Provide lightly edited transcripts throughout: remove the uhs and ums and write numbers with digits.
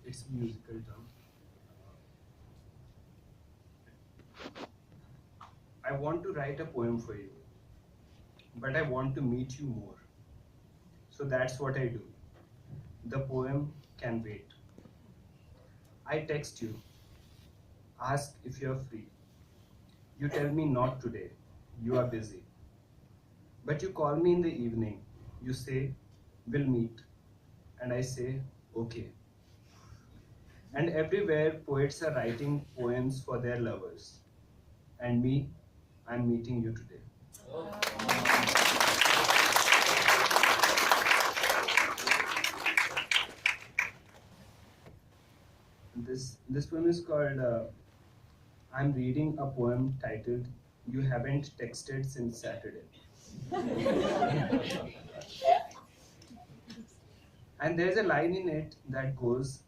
it's a musical term. I want to write a poem for you, but I want to meet you more. So that's what I do. The poem can wait. I text you, ask if you're free. You tell me not today, you are busy. But you call me in the evening. You say, we'll meet. And I say, okay. And everywhere, poets are writing poems for their lovers. And me, I'm meeting you today. This poem is called I'm reading a poem titled You Haven't Texted Since Saturday. And there's a line in it that goes,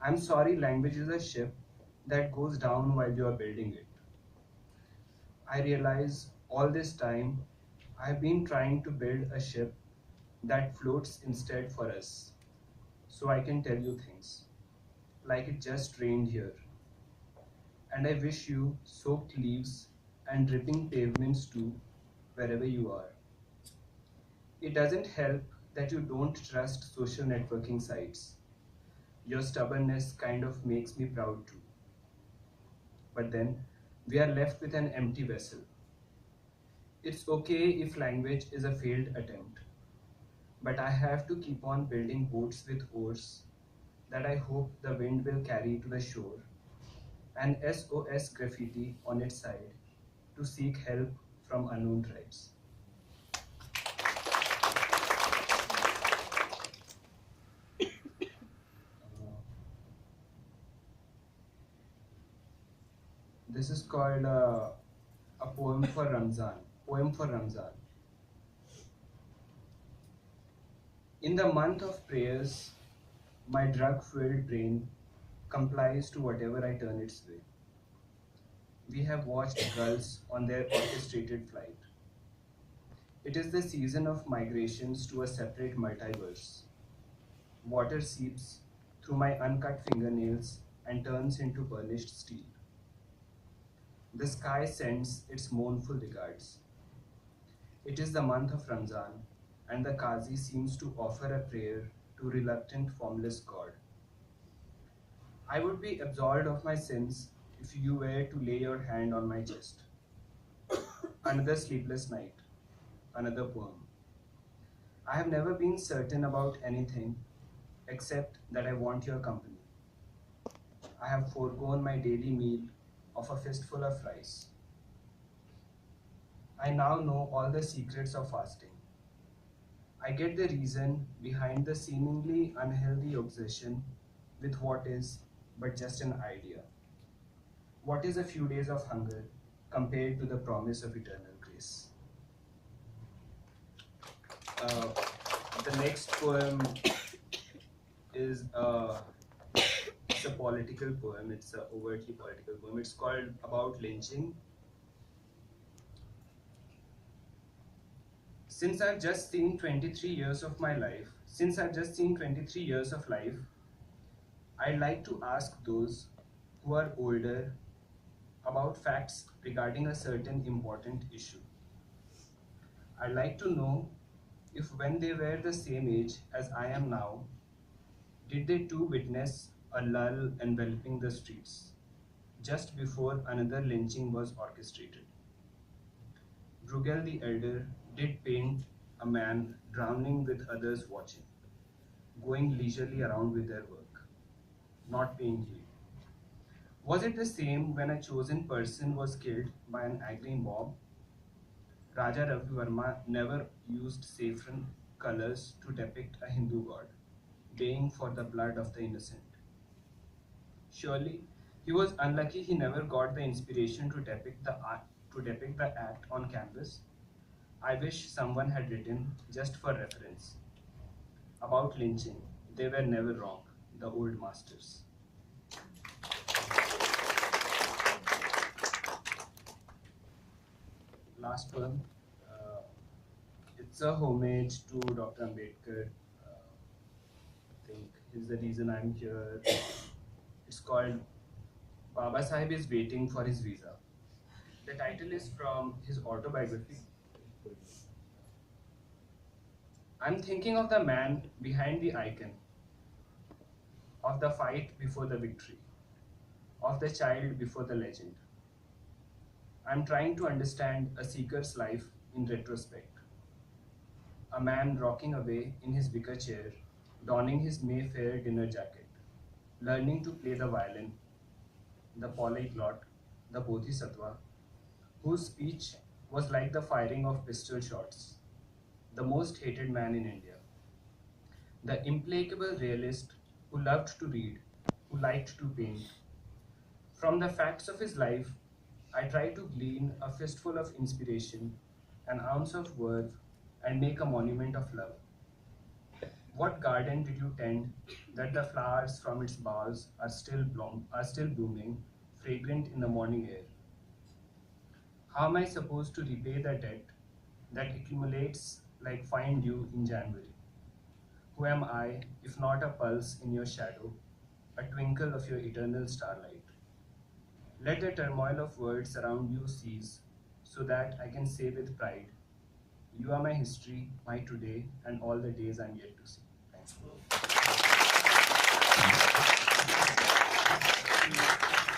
I'm sorry, language is a ship that goes down while you are building it. I realize all this time I've been trying to build a ship that floats instead for us, so I can tell you things, like it just rained here. And I wish you soaked leaves and dripping pavements too, wherever you are. It doesn't help that you don't trust social networking sites. Your stubbornness kind of makes me proud too. But then, we are left with an empty vessel. It's okay if language is a failed attempt, but I have to keep on building boats with oars that I hope the wind will carry to the shore, and SOS graffiti on its side to seek help from unknown tribes. Uh, this is called a poem for Ramzan. Poem for Ramzan. In the month of prayers, my drug-filled brain complies to whatever I turn its way. We have watched gulls on their orchestrated flight. It is the season of migrations to a separate multiverse. Water seeps through my uncut fingernails and turns into burnished steel. The sky sends its mournful regards. It is the month of Ramzan, and the Qazi seems to offer a prayer to reluctant, formless God. I would be absolved of my sins if you were to lay your hand on my chest. Another sleepless night, another poem. I have never been certain about anything except that I want your company. I have foregone my daily meal of a fistful of rice. I now know all the secrets of fasting. I get the reason behind the seemingly unhealthy obsession with what is but just an idea. What is a few days of hunger compared to the promise of eternal grace? Uh, the next poem is it's a political poem. It's a overtly political poem. It's called About Lynching. Since I've just seen 23 years of life, I'd like to ask those who are older about facts regarding a certain important issue. I'd like to know if when they were the same age as I am now, did they too witness a lull enveloping the streets just before another lynching was orchestrated? Bruegel the Elder did paint a man drowning with others watching, going leisurely around with their work, not paying heed. Was it the same when a chosen person was killed by an angry mob? Raja Ravi Verma never used saffron colors to depict a Hindu god, baying for the blood of the innocent. Surely, he was unlucky he never got the inspiration to depict the act on canvas. I wish someone had written, just for reference, about lynching. They were never wrong, the old masters. Last poem. Uh, it's a homage to Dr. Ambedkar. I think is the reason I'm here. It's called Baba Sahib is Waiting for His Visa. The title is from his autobiography. I'm thinking of the man behind the icon, of the fight before the victory, of the child before the legend. I'm trying to understand a seeker's life in retrospect. A man rocking away in his wicker chair, donning his Mayfair dinner jacket, learning to play the violin, the polyglot, the bodhisattva, whose speech was like the firing of pistol shots, the most hated man in India, the implacable realist who loved to read, who liked to paint. From the facts of his life, I try to glean a fistful of inspiration, an ounce of worth, and make a monument of love. What garden did you tend that the flowers from its boughs are still blooming, fragrant in the morning air? How am I supposed to repay the debt that accumulates like fine dew in January? Who am I, if not a pulse in your shadow, a twinkle of your eternal starlight? Let the turmoil of words around you cease, so that I can say with pride, you are my history, my today, and all the days I'm yet to see. Thank you.